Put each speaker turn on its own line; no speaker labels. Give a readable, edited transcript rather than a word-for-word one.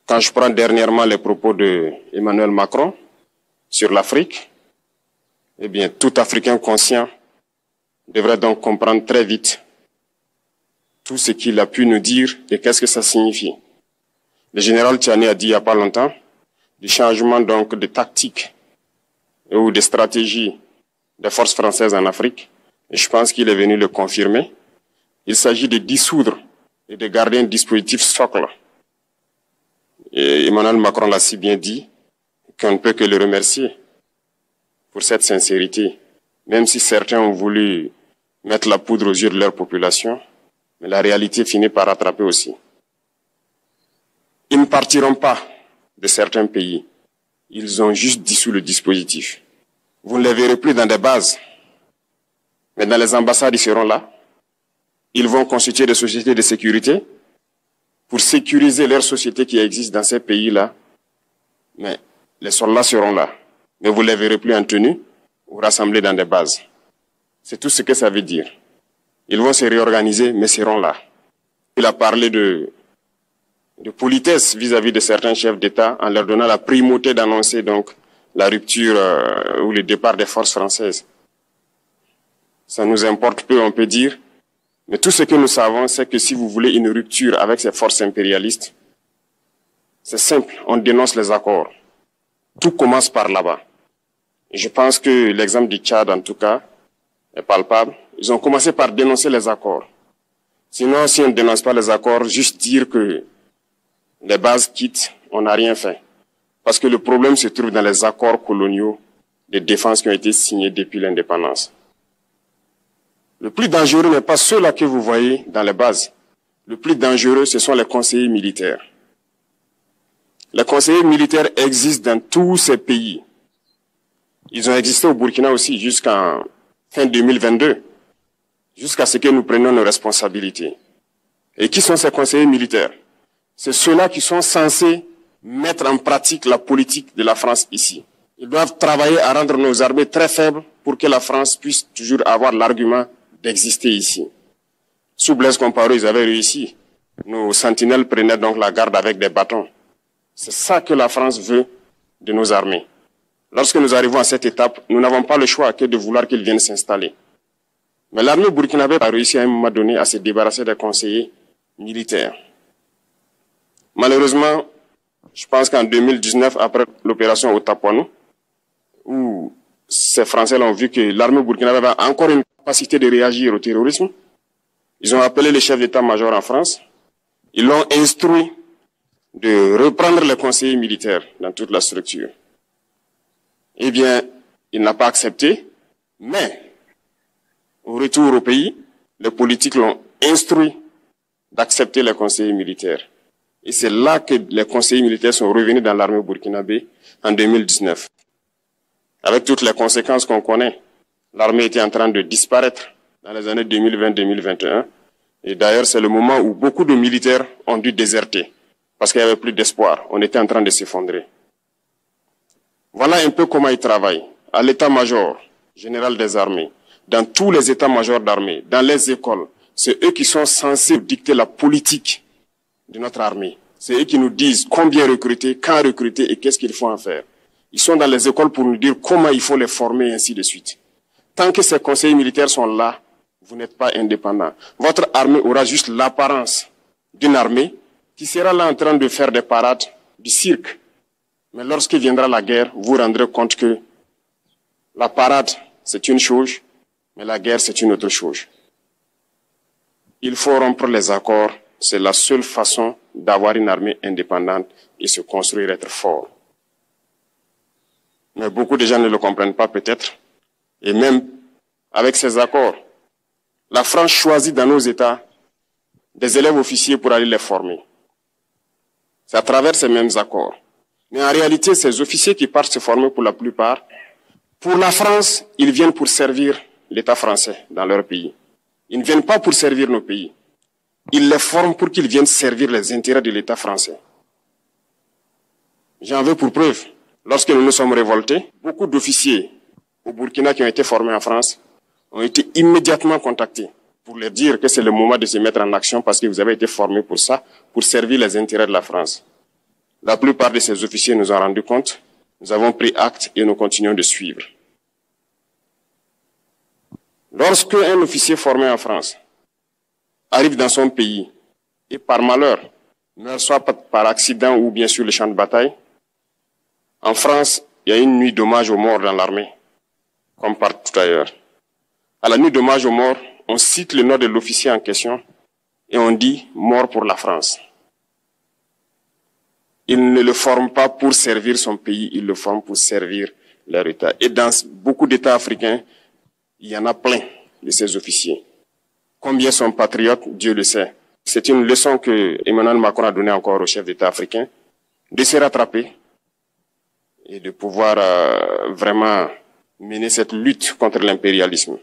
Quand je prends dernièrement les propos de Emmanuel Macron sur l'Afrique, eh bien, tout Africain conscient devrait donc comprendre très vite tout ce qu'il a pu nous dire et qu'est-ce que ça signifie. Le général Tchiani a dit il n'y a pas longtemps du changement donc de tactique ou de stratégie des forces françaises en Afrique. Et je pense qu'il est venu le confirmer. Il s'agit de dissoudre et de garder un dispositif socle. Et Emmanuel Macron l'a si bien dit qu'on ne peut que le remercier pour cette sincérité, même si certains ont voulu mettre la poudre aux yeux de leur population, mais la réalité finit par rattraper aussi. Ils ne partiront pas de certains pays. Ils ont juste dissous le dispositif. Vous ne les verrez plus dans des bases, mais dans les ambassades, ils seront là. Ils vont constituer des sociétés de sécurité pour sécuriser leurs sociétés qui existent dans ces pays-là. Mais les soldats seront là. Mais vous ne les verrez plus en tenue ou rassemblés dans des bases. C'est tout ce que ça veut dire. Ils vont se réorganiser, mais seront là. Il a parlé de politesse vis-à-vis de certains chefs d'État en leur donnant la primauté d'annoncer donc la rupture ou le départ des forces françaises. Ça nous importe peu, on peut dire. Mais tout ce que nous savons, c'est que si vous voulez une rupture avec ces forces impérialistes, c'est simple, on dénonce les accords. Tout commence par là-bas. Et je pense que l'exemple du Tchad, en tout cas, est palpable. Ils ont commencé par dénoncer les accords. Sinon, si on ne dénonce pas les accords, juste dire que les bases quittent, on n'a rien fait. Parce que le problème se trouve dans les accords coloniaux de défense qui ont été signés depuis l'indépendance. Le plus dangereux n'est pas ceux-là que vous voyez dans les bases. Le plus dangereux, ce sont les conseillers militaires. Les conseillers militaires existent dans tous ces pays. Ils ont existé au Burkina aussi jusqu'en fin 2022, jusqu'à ce que nous prenions nos responsabilités. Et qui sont ces conseillers militaires? C'est ceux-là qui sont censés mettre en pratique la politique de la France ici. Ils doivent travailler à rendre nos armées très faibles pour que la France puisse toujours avoir l'argument d'exister ici. Sous Blaise Compaoré, ils avaient réussi. Nos sentinelles prenaient donc la garde avec des bâtons. C'est ça que la France veut de nos armées. Lorsque nous arrivons à cette étape, nous n'avons pas le choix que de vouloir qu'ils viennent s'installer. Mais l'armée burkinabé a réussi à un moment donné à se débarrasser des conseillers militaires. Malheureusement, je pense qu'en 2019, après l'opération au Tapuanou, où ces Français ont vu que l'armée burkinabé avait encore une capacité de réagir au terrorisme, ils ont appelé le chef d'état-major en France, ils l'ont instruit de reprendre les conseillers militaires dans toute la structure. Eh bien, il n'a pas accepté, mais au retour au pays, les politiques l'ont instruit d'accepter les conseillers militaires. Et c'est là que les conseillers militaires sont revenus dans l'armée burkinabé en 2019. Avec toutes les conséquences qu'on connaît, l'armée était en train de disparaître dans les années 2020-2021. Et d'ailleurs, c'est le moment où beaucoup de militaires ont dû déserter parce qu'il n'y avait plus d'espoir. On était en train de s'effondrer. Voilà un peu comment ils travaillent. À l'état-major général des armées, dans tous les états-majors d'armée, dans les écoles, c'est eux qui sont censés dicter la politique de notre armée. C'est eux qui nous disent combien recruter, quand recruter et qu'est-ce qu'il faut en faire. Ils sont dans les écoles pour nous dire comment il faut les former et ainsi de suite. Tant que ces conseillers militaires sont là, vous n'êtes pas indépendant. Votre armée aura juste l'apparence d'une armée qui sera là en train de faire des parades, du cirque. Mais lorsque viendra la guerre, vous vous rendrez compte que la parade, c'est une chose, mais la guerre, c'est une autre chose. Il faut rompre les accords. C'est la seule façon d'avoir une armée indépendante et se construire, être fort. Mais beaucoup de gens ne le comprennent pas peut-être. Et même avec ces accords, la France choisit dans nos États des élèves officiers pour aller les former. C'est à travers ces mêmes accords. Mais en réalité, ces officiers qui partent se former pour la plupart, pour la France, ils viennent pour servir l'État français dans leur pays. Ils ne viennent pas pour servir nos pays. Ils les forment pour qu'ils viennent servir les intérêts de l'État français. J'en veux pour preuve. Lorsque nous nous sommes révoltés, beaucoup d'officiers au Burkina qui ont été formés en France ont été immédiatement contactés pour leur dire que c'est le moment de se mettre en action parce que vous avez été formés pour ça, pour servir les intérêts de la France. La plupart de ces officiers nous ont rendu compte. Nous avons pris acte et nous continuons de suivre. Lorsque un officier formé en France arrive dans son pays et par malheur meurt soit par accident ou bien sur le champ de bataille, en France, il y a une nuit d'hommage aux morts dans l'armée, comme partout ailleurs. À la nuit d'hommage aux morts, on cite le nom de l'officier en question et on dit « mort pour la France ». Il ne le forme pas pour servir son pays, il le forme pour servir leur État. Et dans beaucoup d'États africains, il y en a plein de ces officiers. Combien sont patriotes, Dieu le sait. C'est une leçon que Emmanuel Macron a donnée encore aux chefs d'État africains, de se rattraper et de pouvoir vraiment mener cette lutte contre l'impérialisme.